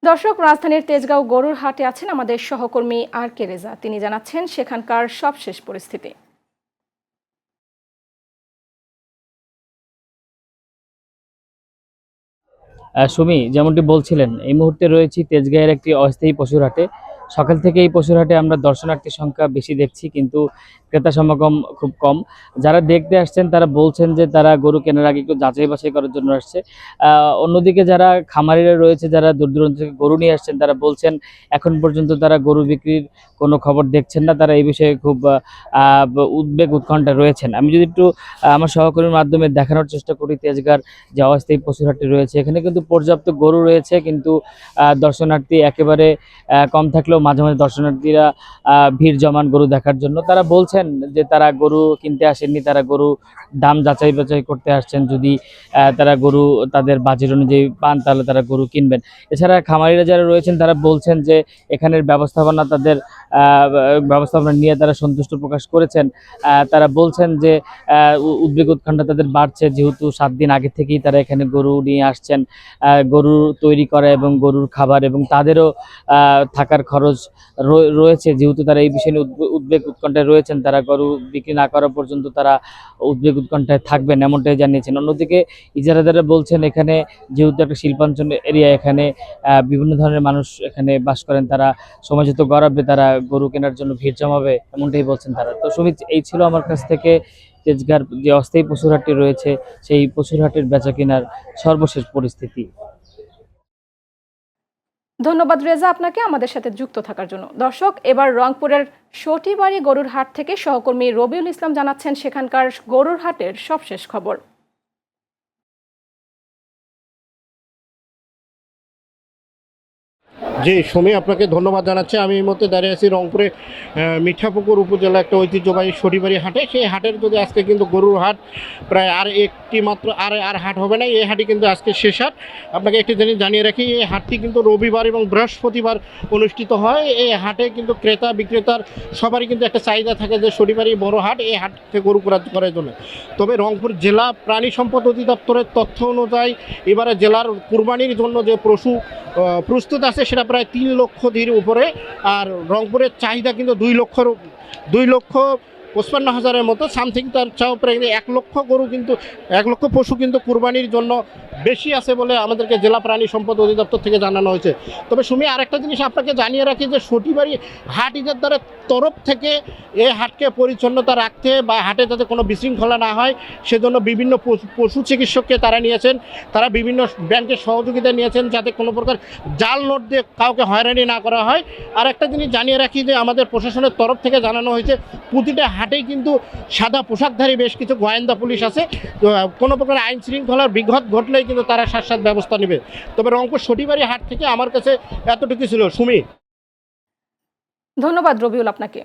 দর্শক, রাজধানীর তেজগাঁও গরুর হাটে আছেন আমাদের সহকর্মী আর কে রেজা। তিনি জানাচ্ছেন সেখানকার সবশেষ পরিস্থিতি। সুমি, যেমনটি বলছিলেন, এই মুহূর্তে রয়েছি তেজগাঁয়ের একটি অস্থায়ী পশুর হাটে। সকাল থেকে এই পশুর হাটে আমরা দর্শনার্থীর সংখ্যা বেশি দেখছি, কিন্তু ক্রেতা সমাগম খুব কম। যারা দেখতে আসছেন তারা বলছেন যে তারা গরু কেনার আগে একটু যাচাই বাছাই করার জন্য আসছে। অন্যদিকে যারা খামারিরা রয়েছে, যারা দূর দূরান্ত থেকে গরু নিয়ে আসছেন, তারা বলছেন এখন পর্যন্ত তারা গরু বিক্রির কোনো খবর দেখছেন না। তারা এই বিষয়ে খুব উদ্বেগ উৎকণ্ঠা রয়েছেন। আমি যদি একটু আমার সহকর্মীর মাধ্যমে দেখানোর চেষ্টা করি, তেজগাঁর যে অস্থায়ী পশুর হাটটি রয়েছে, এখানে কিন্তু পর্যাপ্ত গরু রয়েছে, কিন্তু দর্শনার্থী একেবারে কম থাকলেও মাঝে মাঝে দর্শনার্থীরা ভিড় জমান গরু দেখার জন্য। তারা বলছেন যে তারা গরু কিনতে আসেননি, তারা গরু দাম যাচাই বাছাই করতে আসছেন। যদি তারা গরু তাদের বাজেট অনুযায়ী পান, তাহলে তারা গরু কিনবেন। এছাড়া খামারিরা যারা রয়েছেন তারা বলছেন যে এখানের ব্যবস্থাপনা তাদের ব্যবস্থাপনা নিয়ে তারা সন্তুষ্ট প্রকাশ করেছেন। তারা বলছেন যে উদ্বেগ উৎকণ্ঠা তাদের বাড়ছে, যেহেতু 7 দিন আগে থেকেই তারা এখানে গরু নিয়ে আসছেন। গরু তৈরি করা এবং গরুর খাবার এবং তাদেরও থাকার খরচ রয়েছে, যেহেতু তারা এই বিষয়ে নিয়ে উদ্বেগ উৎকণ্ঠায় রয়েছেন। তারা গরু বিক্রি না করা পর্যন্ত তারা উদ্বেগ উৎকণ্ঠায় থাকবেন, এমনটাই জানিয়েছেন। অন্যদিকে ইজারাদাররা বলছেন এখানে যেহেতু একটা শিল্পাঞ্চল এরিয়া, এখানে বিভিন্ন ধরনের মানুষ এখানে বাস করেন, তারা সময় যত গড়াবে তারা গরু কেনার জন্য ভিড় জমাবে, এমনটাই বলছেন তারা। তো সুমিত, এই ছিল আমার কাছ থেকে তেজগাঁর যে অস্থায়ী পশুর হাটটি রয়েছে সেই পশুর হাটের বেচা কেনার সর্বশেষ পরিস্থিতি। ধন্যবাদ রেজা আপনাকে আমাদের সাথে যুক্ত থাকার জন্য। দর্শক, এবার রংপুরের সটিবাড়ি গরুর হাট থেকে সহকর্মী রবিউল ইসলাম জানাচ্ছেন সেখানকার গরুর হাটের সবশেষ খবর। জি সুমি, আপনাকে ধন্যবাদ জানাচ্ছি। আমি এই মুহূর্তে দাঁড়িয়ে আছি রংপুরে মিঠাপুকুর উপজেলা একটা ঐতিহ্যবাহী সটিবাড়ি হাটে। সেই হাটের যদি আজকে কিন্তু গরুর হাট প্রায় আর একটি মাত্র আর হাট হবে না। এই হাটই কিন্তু আজকে শেষ হাট। আপনাকে একটি জিনিস জানিয়ে রাখি, এই হাটটি কিন্তু রবিবার এবং বৃহস্পতিবার অনুষ্ঠিত হয়। এই হাটে কিন্তু ক্রেতা বিক্রেতার সবারই কিন্তু একটা চাহিদা থাকে যে সটিবাড়ি বড় হাট, এই হাট থেকে গরু করার জন্য। তবে রংপুর জেলা প্রাণী সম্পদ অধিদপ্তরের তথ্য অনুযায়ী এবারে জেলার কুরবানির জন্য যে পশু প্রস্তুত আছে সেটা প্রায় 3 লক্ষর উপরে। আর রংপুরের চাহিদা কিন্তু 2,55,000-এর মতো সামথিং। তার চাও প্রায় 1 লক্ষ গরু কিন্তু 1 লক্ষ পশু কিন্তু কুরবানির জন্য বেশি আছে বলে আমাদেরকে জেলা প্রাণী সম্পদ অধিদপ্তর থেকে জানানো হয়েছে। তবে সুমি, আরেকটা জিনিস আপনাকে জানিয়ে রাখি যে সটিবাড়ি হাট ইজারাদারের তরফ থেকে এই হাটকে পরিচ্ছন্নতা রাখতে বা হাটে যাতে কোনো বিশৃঙ্খলা না হয় সেজন্য বিভিন্ন পশু চিকিৎসককে তারা নিয়েছেন। তারা বিভিন্ন ব্যাংকের সহযোগিতা নিয়েছেন যাতে কোনো প্রকার জাল নোট দিয়ে কাউকে হয়রানি না করা হয়। আর একটা জিনিস জানিয়ে রাখি যে আমাদের প্রশাসনের তরফ থেকে জানানো হয়েছে প্রতিটা হাটেই কিন্তু সাদা পোশাকধারী বেশ কিছু গোয়েন্দা পুলিশ আছে। কোনো প্রকার আইন শৃঙ্খলার বিঘ্ন ঘটলেই কিন্তু তারা শাশ্বত ব্যবস্থা নেবে। তবে রংপুর সটিবাড়ি হাট থেকে আমার কাছে এতটুকু ছিল সুমি। ধন্যবাদ রবিউল আপনাকে।